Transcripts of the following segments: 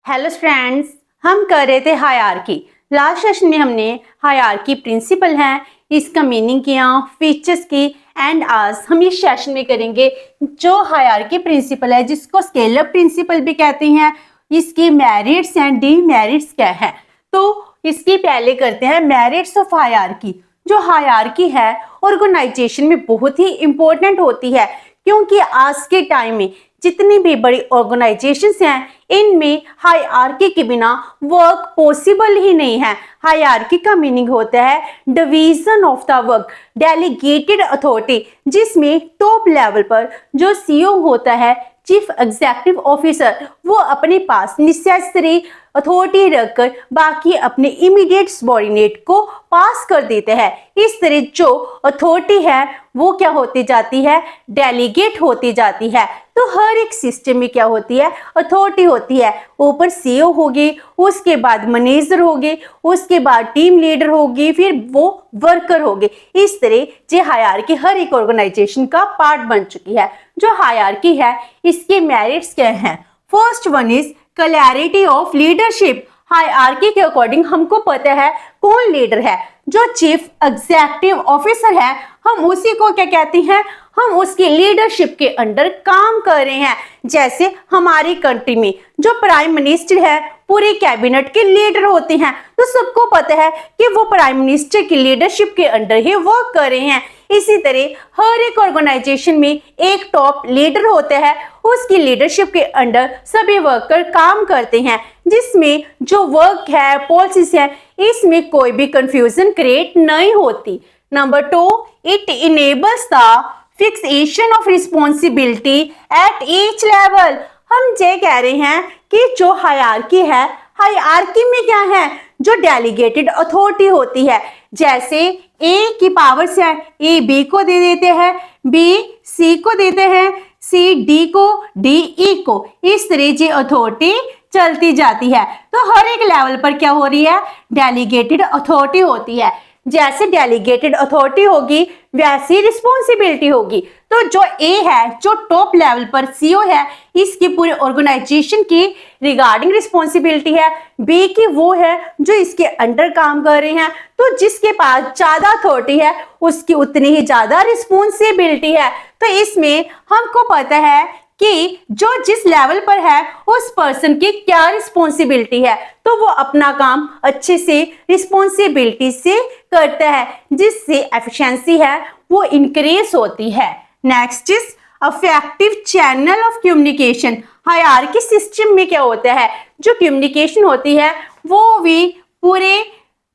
Hello friends, हम कर रहे थे हायरार्की। लास्ट सेशन में हमने हायरार्की प्रिंसिपल है, इसका मीनिंग किया, फीचर्स की, एंड आज हम इस सेशन में करेंगे जो हायरार्की प्रिंसिपल है जिसको स्केलर प्रिंसिपल भी कहते हैं, इसकी मेरिट्स एंड डीमेरिट्स क्या है। तो इसकी पहले करते हैं मेरिट्स ऑफ हायरार्की। जो हायरार्की है ऑर्गेनाइजेशन में बहुत ही इंपॉर्टेंट होती है, क्योंकि आज के टाइम में जितनी भी बड़ी ऑर्गेनाइजेशंस हैं इनमें हायरार्की के बिना वर्क पॉसिबल ही नहीं है। हायरार्की का मीनिंग होता है division of the work, delegated authority, जिसमें टॉप लेवल पर जो सीईओ होता है, चीफ एग्जीक्यूटिव ऑफिसर, वो अपने पास नेसेसरी अथॉरिटी रखकर बाकी अपने इमीडिएट सबॉर्डिनेट को पास कर देते हैं। इस तरह जो अथॉरिटी है वो क्या होती जाती है, डेलीगेट होती जाती है। तो हर एक सिस्टम में क्या होती है, अथॉरिटी होती है। ऊपर सीईओ होगी, उसके बाद मैनेजर होगी, उसके बाद टीम लीडर होगी, फिर वो वर्कर होगी। इस तरह जो हायरार्की हर एक ऑर्गेनाइजेशन का पार्ट बन चुकी है। जो हायरार्की है इसके मेरिट्स क्या हैं? First one is clarity of leadership. Hierarchy के अकॉर्डिंग हमको पता है कौन लीडर है। जो चीफ एग्जीक्यूटिव ऑफिसर है हम उसी को क्या कहते हैं, हम उसकी लीडरशिप के अंडर काम कर रहे हैं। जैसे हमारी कंट्री में जो प्राइम मिनिस्टर है पूरे कैबिनेट के लीडर होते हैं, तो सबको पता है कि वो प्राइम मिनिस्टर की लीडरशिप के अंडर ही वर्क कर रहे हैं। इसी तरह हर एक ऑर्गेनाइजेशन में एक टॉप लीडर होता है, उसकी लीडरशिप के अंडर सभी वर्कर काम करते हैं, जिसमें जो वर्क है, पॉलिसीज है, इसमें कोई भी कंफ्यूजन क्रिएट नहीं होती। Number 2, it enables the fixation of responsibility at each level. हम ये कह रहे हैं कि जो हायरार्की है, हायरार्की में क्या है, जो डेलीगेटेड अथॉरिटी होती है। जैसे ए की पावर से ए बी को दे देते हैं, बी सी को देते हैं, सी डी को, डी ई को। इस तरह की अथॉरिटी चलती जाती है। तो हर एक लेवल पर क्या हो रही है, डेलीगेटेड अथॉरिटी होती है। जैसे डेलीगेटेड अथॉरिटी होगी वैसी रिस्पॉन्सिबिलिटी होगी। तो जो ए है, जो टॉप लेवल पर सीईओ है, इसकी पूरे ऑर्गेनाइजेशन की रिगार्डिंग रिस्पॉन्सिबिलिटी है। बी की वो है जो इसके अंडर काम कर रहे हैं। तो जिसके पास ज्यादा अथॉरिटी है उसकी उतनी ही ज्यादा रिस्पॉन्सिबिलिटी है। तो इसमें हमको पता है कि जो जिस लेवल पर है उस पर्सन की क्या रिस्पॉन्सिबिलिटी है, तो वो अपना काम अच्छे से रिस्पॉन्सिबिलिटी से करता है, जिससे एफिशिएंसी है वो इंक्रीज होती है। Next is effective channel of communication. Hierarchy system में क्या होता है, जो कम्युनिकेशन होती है वो भी पूरे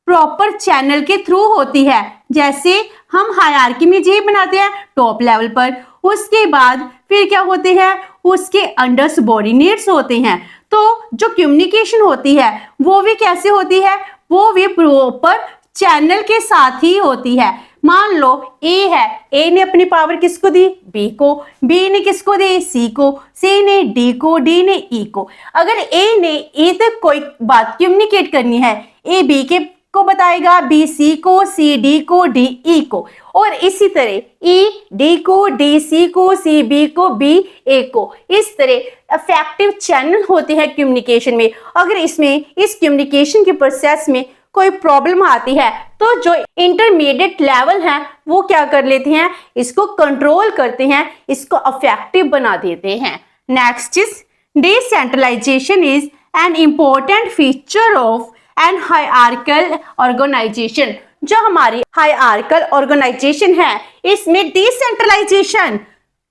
प्रॉपर चैनल के थ्रू होती है। जैसे हम हायरार्की में ये बनाते हैं टॉप लेवल पर, उसके बाद फिर क्या होते हैं, उसके अंडर सबऑर्डिनेट्स होते हैं। तो जो कम्युनिकेशन होती है वो भी कैसे होती है, वो भी प्रॉपर चैनल के साथ ही होती है। मान लो ए है, ए ने अपनी पावर किसको दी, बी को, बी ने किसको दी, सी को, सी ने डी को, डी ने ई को। अगर ए ने ए तक कोई बात कम्युनिकेट करनी है, ए बी के को बताएगा, बी सी को, सी डी को, डी ई को, और इसी तरह ई डी को, डी सी को, सी बी को, बी ए को। इस तरह इफेक्टिव चैनल होते हैं कम्युनिकेशन में। अगर इसमें इस कम्युनिकेशन के प्रोसेस में कोई प्रॉब्लम आती है तो जो इंटरमीडिएट लेवल है वो क्या कर लेते हैं, इसको कंट्रोल करते हैं, इसको इफेक्टिव बना देते हैं। Next is decentralization is an important feature of an hierarchical organization. जो हमारी हायरार्किकल ऑर्गेनाइजेशन है इसमें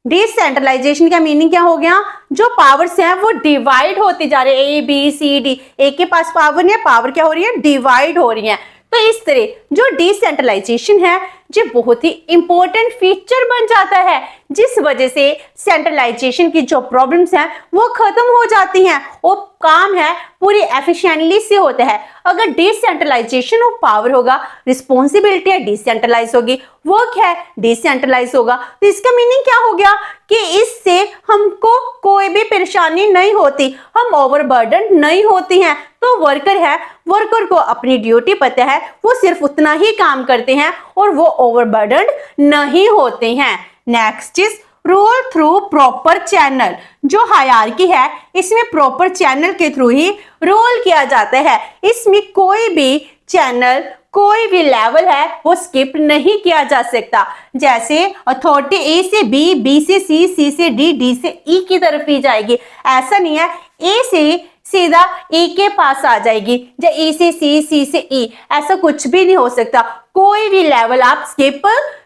डिसेंट्रलाइजेशन का मीनिंग क्या हो गया, जो पावर्स हैं वो डिवाइड होती जा रही है। ए बी सी डी, ए के पास पावर नहीं है, पावर क्या हो रही है, डिवाइड हो रही है। तो इस तरह जो डिसेंट्रलाइजेशन है ये बहुत ही इंपॉर्टेंट फीचर बन जाता है, जिस वजह से सेंट्रलाइजेशन की जो प्रॉब्लम्स हैं वो खत्म हो जाती हैं और काम है पूरी एफिशिएंटली से होता है। अगर डिसेंट्रलाइजेशन ऑफ पावर होगा, रिस्पॉन्सिबिलिटी है डिसेंट्रलाइज होगी, वर्क है डिसेंट्रलाइज होगा। तो इसका मीनिंग क्या हो गया कि इससे हमको कोई भी परेशानी नहीं होती, हम ओवरबर्डन नहीं होती हैं। तो वर्कर है, वर्कर को अपनी ड्यूटी पता है, वो सिर्फ उतना ही काम करते हैं और वो ओवरबर्डन नहीं होते हैं। Next is rule through proper channel. जो हायरार्की है इसमें प्रॉपर चैनल के थ्रू ही रूल किया जाता है। इसमें कोई भी चैनल, कोई भी लेवल है वो स्किप नहीं किया जा सकता। जैसे अथॉरिटी ए से बी, बी से सी, सी से डी, डी से ई की तरफ ही जाएगी। ऐसा नहीं है ए से सीधा ई के पास आ जाएगी या ई से सी, सी से ई, ऐसा कुछ भी नहीं हो सकता। कोई भी लेवल आप स्किप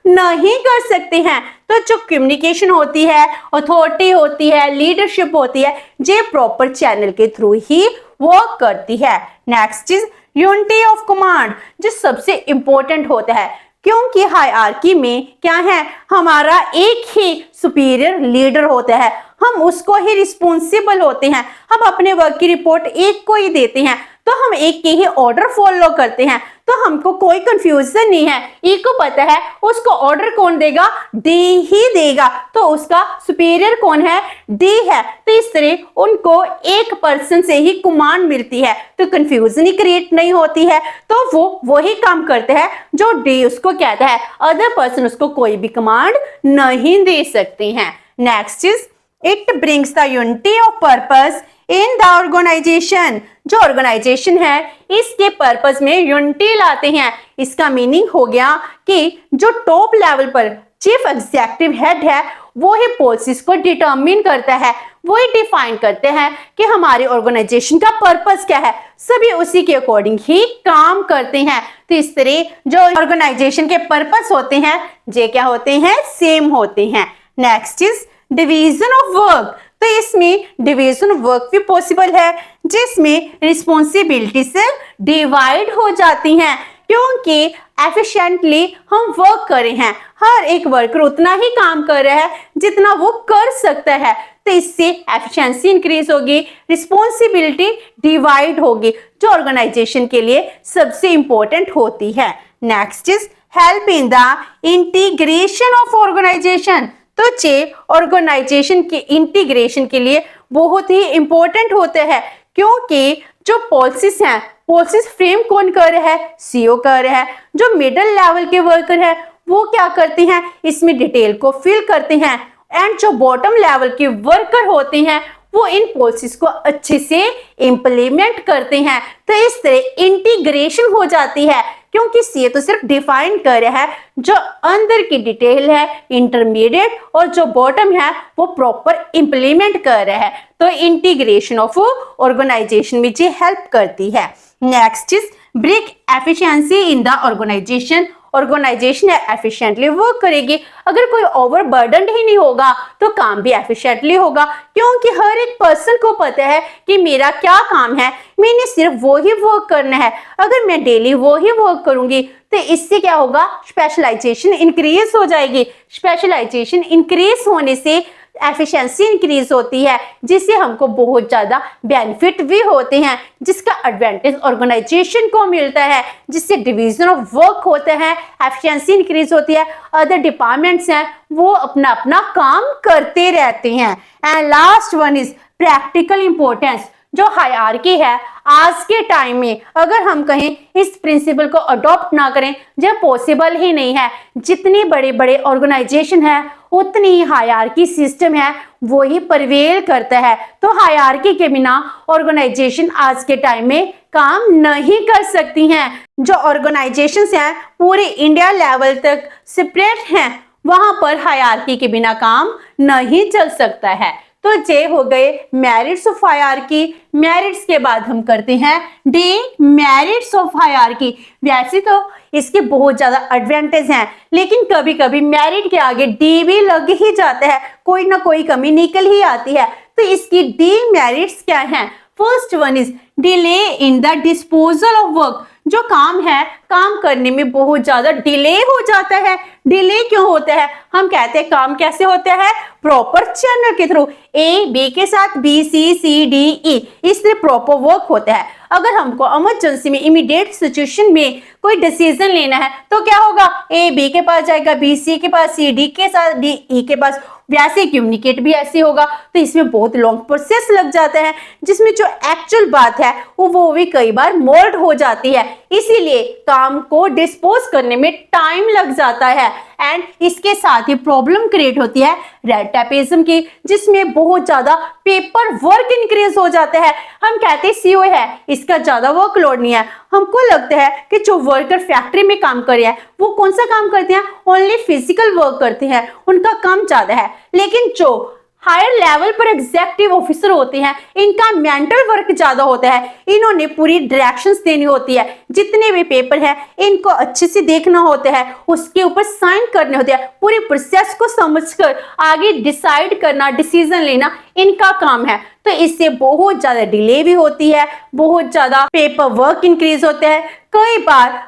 नहीं कर सकते हैं। तो जो कम्युनिकेशन होती है, अथॉरिटी होती है, लीडरशिप होती है, ये प्रॉपर चैनल के थ्रू ही वर्क करती है। Next is unity of command, जो सबसे इंपॉर्टेंट होता है, क्योंकि हायरार्की में क्या है, हमारा एक ही सुपीरियर लीडर होता है, हम उसको ही रिस्पॉन्सिबल होते हैं, हम अपने वर्क की रिपोर्ट एक को ही देते हैं, तो हम एक के ही ऑर्डर फॉलो करते हैं, तो हमको कोई कंफ्यूजन नहीं है। ई को पता है उसको ऑर्डर कौन देगा, डी ही देगा, तो उसका सुपीरियर कौन है, डी है। तो इस तरह उनको एक पर्सन से ही कमांड मिलती है, तो कंफ्यूजन ही क्रिएट नहीं होती है। तो वो वही काम करते हैं जो डी उसको कहता है, अदर पर्सन उसको कोई भी कमांड नहीं दे सकते हैं। Next is it brings the unity of purpose in the organization. जो ऑर्गेनाइजेशन है इसके पर्पस में यूनिटी लाते हैं। इसका मीनिंग हो गया कि जो टॉप लेवल पर चीफ एग्जीक्यूटिव हेड है वो ही पॉलिसीज को डिटरमिन करता है, वो ही डिफाइन करते हैं कि हमारी ऑर्गेनाइजेशन का पर्पस क्या है, सभी उसी के अकॉर्डिंग ही काम करते हैं। तो इस तरह जो ऑर्गेनाइजेशन के पर्पस होते हैं ये क्या होते हैं, सेम होते हैं। Next is division of work. तो इसमें डिवीजन ऑफ वर्क भी पॉसिबल है, जिसमें रिस्पॉन्सिबिलिटी से डिवाइड हो जाती हैं, क्योंकि एफिशिएंटली हम वर्क कर रहे हैं, हर एक वर्कर उतना ही काम कर रहा है जितना वो कर सकता है, तो इससे एफिशिएंसी इंक्रीज होगी, रिस्पॉन्सिबिलिटी डिवाइड होगी, जो ऑर्गेनाइजेशन के लिए सबसे इंपॉर्टेंट होती है। Next is help in the integration of organization. तो ये ऑर्गेनाइजेशन के इंटीग्रेशन के लिए बहुत ही इंपॉर्टेंट होते हैं, क्योंकि जो पॉलिसीज हैं, पॉलिसीज फ्रेम कौन कर रहा है, सीईओ कर रहा है। जो मिडिल लेवल के वर्कर है वो क्या करते हैं, इसमें डिटेल को फिल करते हैं, एंड जो बॉटम लेवल के वर्कर होते हैं वो इन पॉलिसीज को अच्छे से इंप्लीमेंट करते हैं। तो इस तरह इंटीग्रेशन हो जाती है, क्योंकि सीए तो सिर्फ डिफाइन कर रहा है, जो अंदर की डिटेल है इंटरमीडिएट और जो बॉटम है वो प्रॉपर इंप्लीमेंट कर रहा है। तो इंटीग्रेशन ऑफ ऑर्गेनाइजेशन में ये हेल्प करती है। Next is bring efficiency in the organization. Organization efficiently work करेगी। अगर कोई ओवरबर्डन ही नहीं होगा तो काम भी एफिशिएंटली होगा, क्योंकि हर एक पर्सन को पता है कि मेरा क्या काम है, मैंने सिर्फ वो ही वर्क करना है। अगर मैं डेली वो ही वर्क करूंगी तो इससे क्या होगा, स्पेशलाइजेशन इंक्रीज हो जाएगी। स्पेशलाइजेशन इंक्रीज होने से एफिशिएंसी इंक्रीज होती है, जिससे हमको बहुत ज्यादा बेनिफिट भी होते हैं, जिसका एडवांटेज ऑर्गेनाइजेशन को मिलता है, जिससे डिवीजन ऑफ वर्क होता है, एफिशिएंसी इंक्रीज होती है, अदर डिपार्टमेंट्स हैं वो अपना अपना काम करते रहते हैं। And last one is practical importance. जो हायरार्की है आज के टाइम में अगर हम कहें इस प्रिंसिपल को अडॉप्ट ना करें, यह पॉसिबल ही नहीं है। जितने बड़े बड़े ऑर्गेनाइजेशन है उतनी ही हायरार्की सिस्टम है वो ही प्रिवेल करता है। तो हायरार्की के बिना ऑर्गेनाइजेशन आज के टाइम में काम नहीं कर सकती हैं। जो ऑर्गेनाइजेशंस हैं पूरे इंडिया लेवल तक सेपरेट हैं, वहां पर हायरार्की के बिना काम नहीं चल सकता है। तो ये हो गए मेरिट्स ऑफ हायरार्की। मेरिट्स के बाद हम करते हैं डीमेरिट्स ऑफ हायरार्की। वैसे तो इसके बहुत ज्यादा एडवांटेज हैं, लेकिन कभी कभी मेरिट के आगे डी भी लग ही जाता है, कोई ना कोई कमी निकल ही आती है। तो इसकी डीमेरिट्स क्या हैं? First one is delay in the disposal of work. जो काम है, काम करने में बहुत ज्यादा डिले हो जाता है। डिले क्यों होता है? हम कहते हैं काम कैसे होता है, प्रॉपर चैनल के थ्रू, ए बी के साथ बी सी सी डी ई, इस तरह प्रॉपर वर्क होता है। अगर हमको इमरजेंसी में, इमीडिएट सिचुएशन में कोई डिसीजन लेना है तो क्या होगा, ए बी के पास जाएगा, बी सी के पास, सी डी के साथ, डी ई के पास। वैसे कम्युनिकेट भी ऐसे होगा, तो इसमें बहुत लॉन्ग प्रोसेस लग जाता है, जिसमें जो एक्चुअल बात है वो भी कई बार मोल्ड हो जाती है। इसीलिए काम को डिस्पोज करने में टाइम लग जाता है एंड इसके साथ ही प्रॉब्लम क्रिएट होती है रेड टेपिज्म की, जिसमें बहुत ज्यादा पेपर वर्क इंक्रीज हो जाता है। हम कहते हैं सीओ है, इसका ज्यादा वर्कलोड नहीं है। हमको लगता है कि जो वर्कर फैक्ट्री में काम कर रहे हैं वो कौन सा काम करते हैं, ओनली फिजिकल वर्क करते हैं, उनका काम ज्यादा है। लेकिन जो हायर लेवल पर एग्जीक्यूटिव ऑफिसर होते हैं इनका मेंटल वर्क ज्यादा होता है। इन्होंने पूरी डायरेक्शंस देनी होती है, जितने भी पेपर है इनको अच्छे से देखना होता है, उसके ऊपर साइन करने होते हैं, पूरी प्रोसेस को समझकर आगे डिसाइड करना, डिसीजन लेना इनका काम है। तो इससे बहुत ज्यादा डिले भी होती है, बहुत ज्यादा पेपर वर्क इंक्रीज होता है। कई बार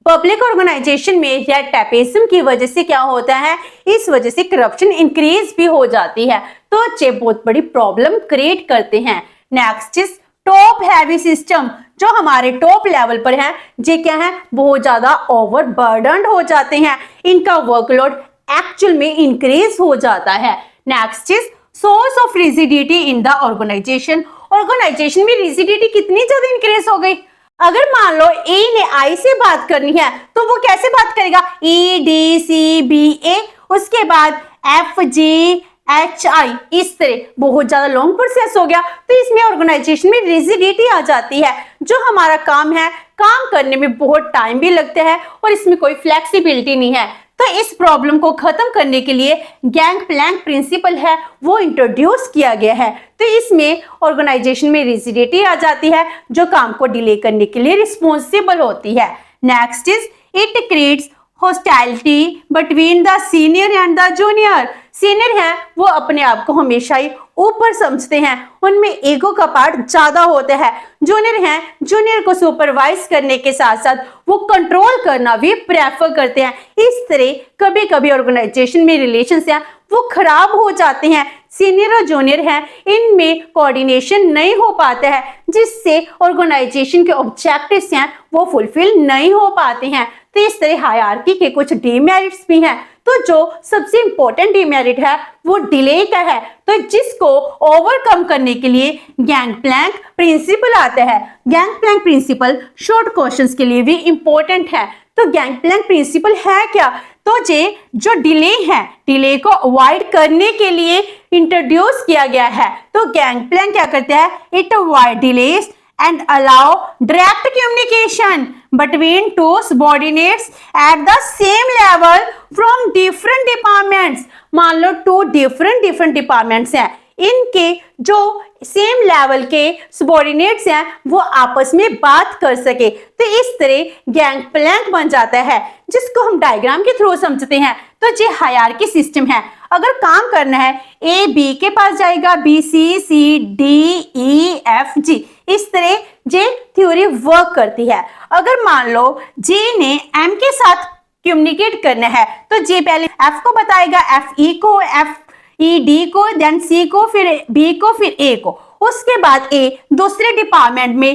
पब्लिक ऑर्गेनाइजेशन में रेड टेपिज्म की वजह से क्या होता है, इस वजह से करप्शन इंक्रीज भी हो जाती है। तो ये बहुत बड़ी प्रॉब्लम क्रिएट करते हैं। Next is top heavy system. जो हमारे टॉप लेवल पर है ये क्या है, बहुत ज्यादा ओवरबर्डन्ड हो जाते हैं, इनका वर्कलोड एक्चुअल में इंक्रीज हो जाता है। Next is source of rigidity in the organization. Organization में रिजिडिटी कितनी ज्यादा इंक्रीज हो गई। अगर मान लो ए ने आई से बात करनी है तो वो कैसे बात करेगा, ई डी सी बी ए, उसके बाद एफ जी एच आई, इस तरह बहुत ज्यादा लॉन्ग प्रोसेस हो गया। तो इसमें ऑर्गेनाइजेशन में रिजिडिटी आ जाती है। जो हमारा काम है, काम करने में बहुत टाइम भी लगता है और इसमें कोई फ्लेक्सिबिलिटी नहीं है। तो इस प्रॉब्लम को खत्म करने के लिए गैंग प्लैंक प्रिंसिपल है वो इंट्रोड्यूस किया गया है। तो इसमें ऑर्गेनाइजेशन में रिजिडिटी आ जाती है जो काम को डिले करने के लिए रिस्पॉन्सिबल होती है। Next is it creates hostility between the senior and the junior. Senior है वो अपने आप को हमेशा ही ऊपर समझते हैं, उनमें ईगो का पार्ट ज्यादा होता है। जूनियर हैं, जूनियर को सुपरवाइज करने के साथ साथ वो कंट्रोल करना भी प्रेफर करते हैं। इस तरह कभी कभी ऑर्गेनाइजेशन में रिलेशंस हैं वो खराब हो जाते हैं। सीनियर और जूनियर हैं, इनमें कोऑर्डिनेशन नहीं हो पाता है, जिससे ऑर्गेनाइजेशन के ऑब्जेक्टिव्स हैं वो फुलफिल नहीं हो पाते हैं। तो इस तरह हायरार्की के कुछ डीमेरिट्स भी हैं। तो जो सबसे इंपॉर्टेंट डीमेरिट है वो डिले का है, तो जिसको ओवरकम करने के लिए गैंग प्लैंक प्रिंसिपल आता है। Gang plank principle short questions के लिए भी इंपॉर्टेंट है। तो गैंग प्लैंक प्रिंसिपल है क्या, तो ये जो डिले है, डिले को अवॉइड करने के लिए इंट्रोड्यूस किया गया है। तो गैंग प्लैंक क्या करता है, it avoid delays and allow direct communication between two subordinates at the same level from different departments। मान लो टू different डिपार्टमेंट्स हैं, इनके जो सेम लेवल के सबॉर्डिनेट्स हैं वो आपस में बात कर सके। तो इस तरह गैंग प्लैंक बन जाता है, जिसको हम डायग्राम के थ्रू समझते हैं। तो ये हायरार्की सिस्टम है। अगर काम करना है ए बी के पास जाएगा, B C D E F G, इस तरह जे थ्योरी वर्क करती है। अगर मान लो जे ने एम के साथ कम्युनिकेट करना है तो जे पहले एफ को बताएगा, एफ ई को, एफ ई डी को, देन सी को, फिर बी को, फिर ए को। उसके बाद ए दूसरे डिपार्टमेंट में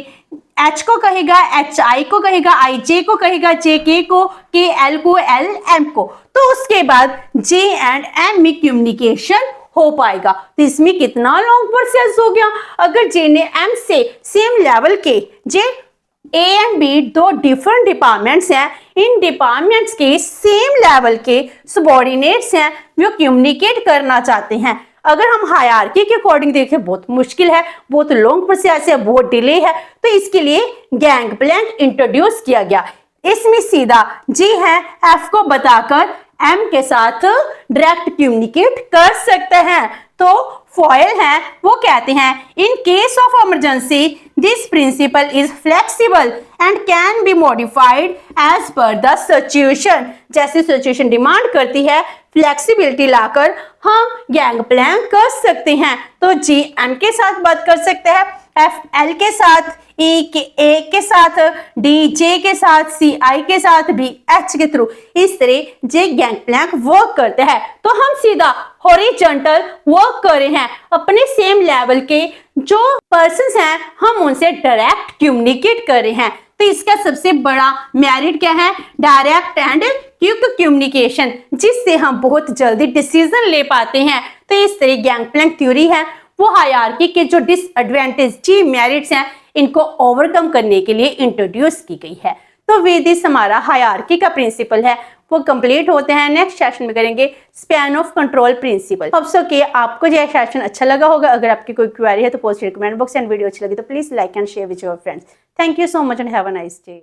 एच को कहेगा, एच आई को कहेगा, आई जे को कहेगा, जे के को, के एल को, एल एम को। तो उसके बाद जे एंड एम में कम्युनिकेशन हो पाएगा। तो इसमें कितना लॉन्ग प्रोसेस हो गया। अगर जे ने एम से सेम लेवल के, जे ए एंड बी दो डिफरेंट डिपार्टमेंट्स हैं, इन डिपार्टमेंट्स के सेम लेवल के सबॉर्डिनेट्स हैं, वो कम्युनिकेट करना चाहते हैं। अगर हम हायरार्की के अकॉर्डिंग देखें बहुत मुश्किल है, बहुत लॉन्ग प्रोसेस है, बहुत डिले है। तो इसके लिए गैंग प्लैंक इंट्रोड्यूस किया गया। इसमें सीधा जी है एफ को बताकर एम के साथ डायरेक्ट कम्युनिकेट कर सकते हैं। तो फॉयल है वो कहते हैं in case of emergency this principle is flexible and can be modified as per the situation. जैसे सिचुएशन डिमांड करती है, फ्लेक्सिबिलिटी लाकर हम गैंग प्लैंक कर सकते हैं। तो जी एम के साथ बात कर सकते हैं, एफ एल के साथ, ए के साथ, डी जे के साथ, सी आई के साथ, बी एच के थ्रू। इस तरह जे गैंग प्लैंक वर्क करते हैं। तो हम सीधा हॉरिजॉन्टल वर्क कर रहे हैं, अपने सेम लेवल के जो पर्सन्स हैं हम उनसे डायरेक्ट कम्युनिकेट कर रहे हैं। तो इसका सबसे बड़ा मेरिट क्या है, डायरेक्ट एंड क्विक कम्युनिकेशन, जिससे हम बहुत जल्दी डिसीजन ले पाते हैं। तो इस तरह गैंग प्लैंक थ्योरी है वो हायरार्की के जो डिसएडवांटेज, जी मेरिट्स हैं, इनको ओवरकम करने के लिए इंट्रोड्यूस की गई है। तो विद दिस हमारा हायरार्की का प्रिंसिपल है वो कंप्लीट होते हैं। नेक्स्ट सेशन में करेंगे span of control principle. Hope so कि आपको ये सेशन अच्छा लगा होगा। अगर आपकी कोई क्वेरी है तो post comment box and video अच्छी लगी तो please like and share with your friends. Thank you so much and have a nice day.